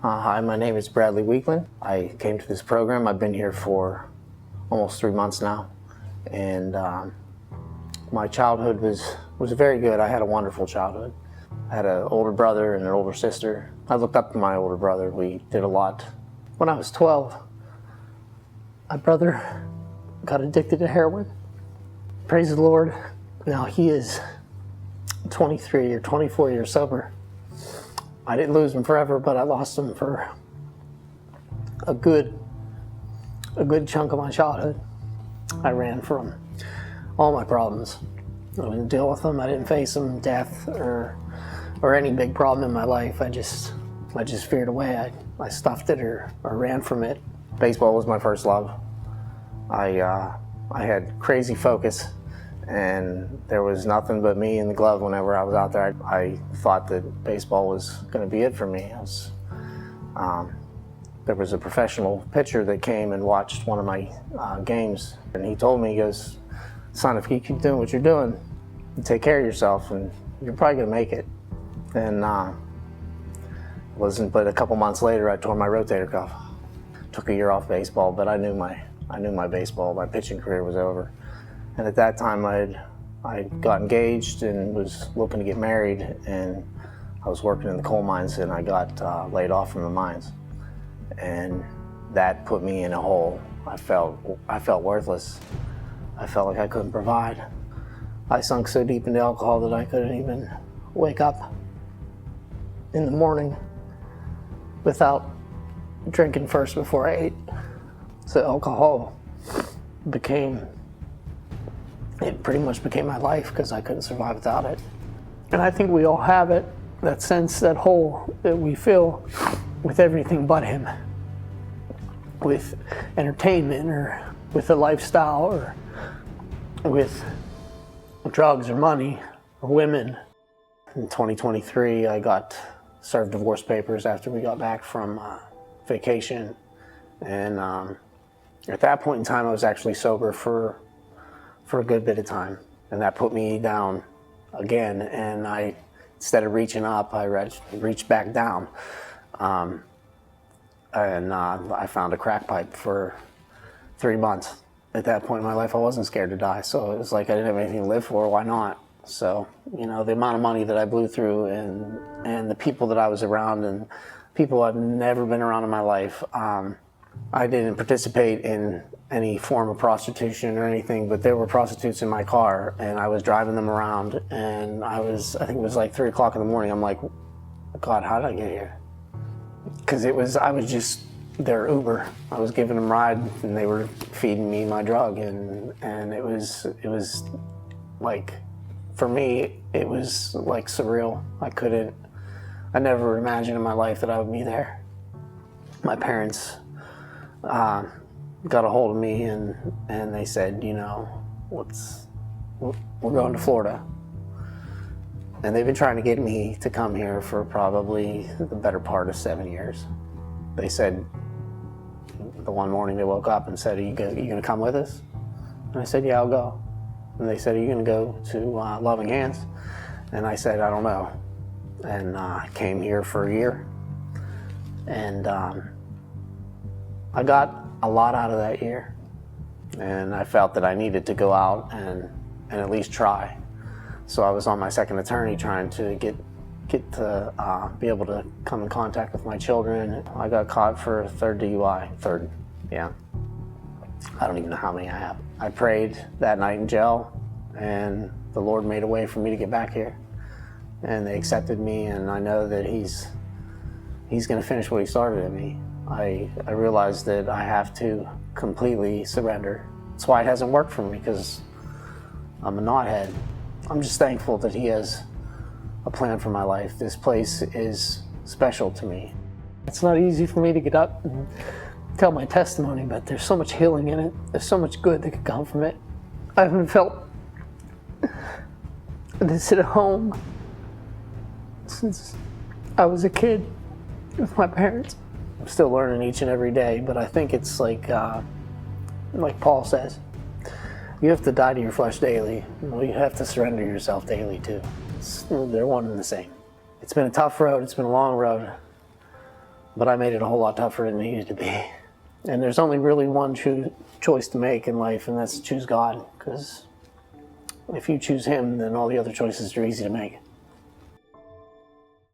Hi, my name is Bradley Weakland. I came to this program. I've been here for almost 3 months now, and my childhood was very good. I had a wonderful childhood. I had an older brother and an older sister. I looked up to my older brother. We did a lot. When I was 12, my brother got addicted to heroin. Praise the Lord. Now he is 23 or 24 years sober. I didn't lose him forever, but I lost him for a good chunk of my childhood. I ran from all my problems. I didn't deal with them. I didn't face them, death or any big problem in my life. I just feared away. I stuffed it or ran from it. Baseball was my first love. I had crazy focus, and there was nothing but me in the glove whenever I was out there. I thought that baseball was going to be it for me. There was a professional pitcher that came and watched one of my games, and he told me, he goes, "Son, if you keep doing what you're doing, you take care of yourself, and you're probably going to make it." And it wasn't but a couple months later I tore my rotator cuff. Took a year off baseball, but I knew my baseball, my pitching career was over. And at that time, I got engaged and was looking to get married, and I was working in the coal mines, and I got laid off from the mines. And that put me in a hole. I felt worthless. I felt like I couldn't provide. I sunk so deep into alcohol that I couldn't even wake up in the morning without drinking first before I ate. So alcohol pretty much became my life because I couldn't survive without it. And I think we all have it, that sense, that hole that we fill with everything but him. With entertainment or with a lifestyle or with drugs or money or women. In 2023, I got served divorce papers after we got back from vacation. And at that point in time, I was actually sober for a good bit of time, and that put me down again. And instead of reaching up, I reached back down, and I found a crack pipe for 3 months. At that point in my life, I wasn't scared to die, so it was like I didn't have anything to live for. Why not? So, the amount of money that I blew through, and the people that I was around, and people I've never been around in my life. I didn't participate in any form of prostitution or anything, but there were prostitutes in my car, and I was driving them around, and I think it was like 3 o'clock in the morning. I'm like, God, how did I get here? Because I was just their Uber. I was giving them rides, and they were feeding me my drug, and it was like, for me, it was like surreal. I never imagined in my life that I would be there. My parents got a hold of me, and they said, we're going to Florida. And they've been trying to get me to come here for probably the better part of 7 years. They said, the one morning they woke up and said, are you going to come with us? And I said, yeah, I'll go. And they said, are you going to go to Loving Hands? And I said, I don't know. And I came here for a year. And I got a lot out of that year. And I felt that I needed to go out and at least try. So I was on my second attorney trying to get to be able to come in contact with my children. I got caught for a third DUI. Third, yeah. I don't even know how many I have. I prayed that night in jail, and the Lord made a way for me to get back here. And they accepted me, and I know that He's going to finish what He started in me. I realized that I have to completely surrender. That's why it hasn't worked for me, because I'm a knothead. I'm just thankful that He has a plan for my life. This place is special to me. It's not easy for me to get up and tell my testimony, but there's so much healing in it. There's so much good that could come from it. I haven't felt this at home since I was a kid with my parents. I'm still learning each and every day, but I think it's like Paul says, you have to die to your flesh daily. You have to surrender yourself daily too. They're one and the same. It's been a tough road. It's been a long road. But I made it a whole lot tougher than it needed to be. And there's only really one choice to make in life, and that's to choose God. Because if you choose Him, then all the other choices are easy to make.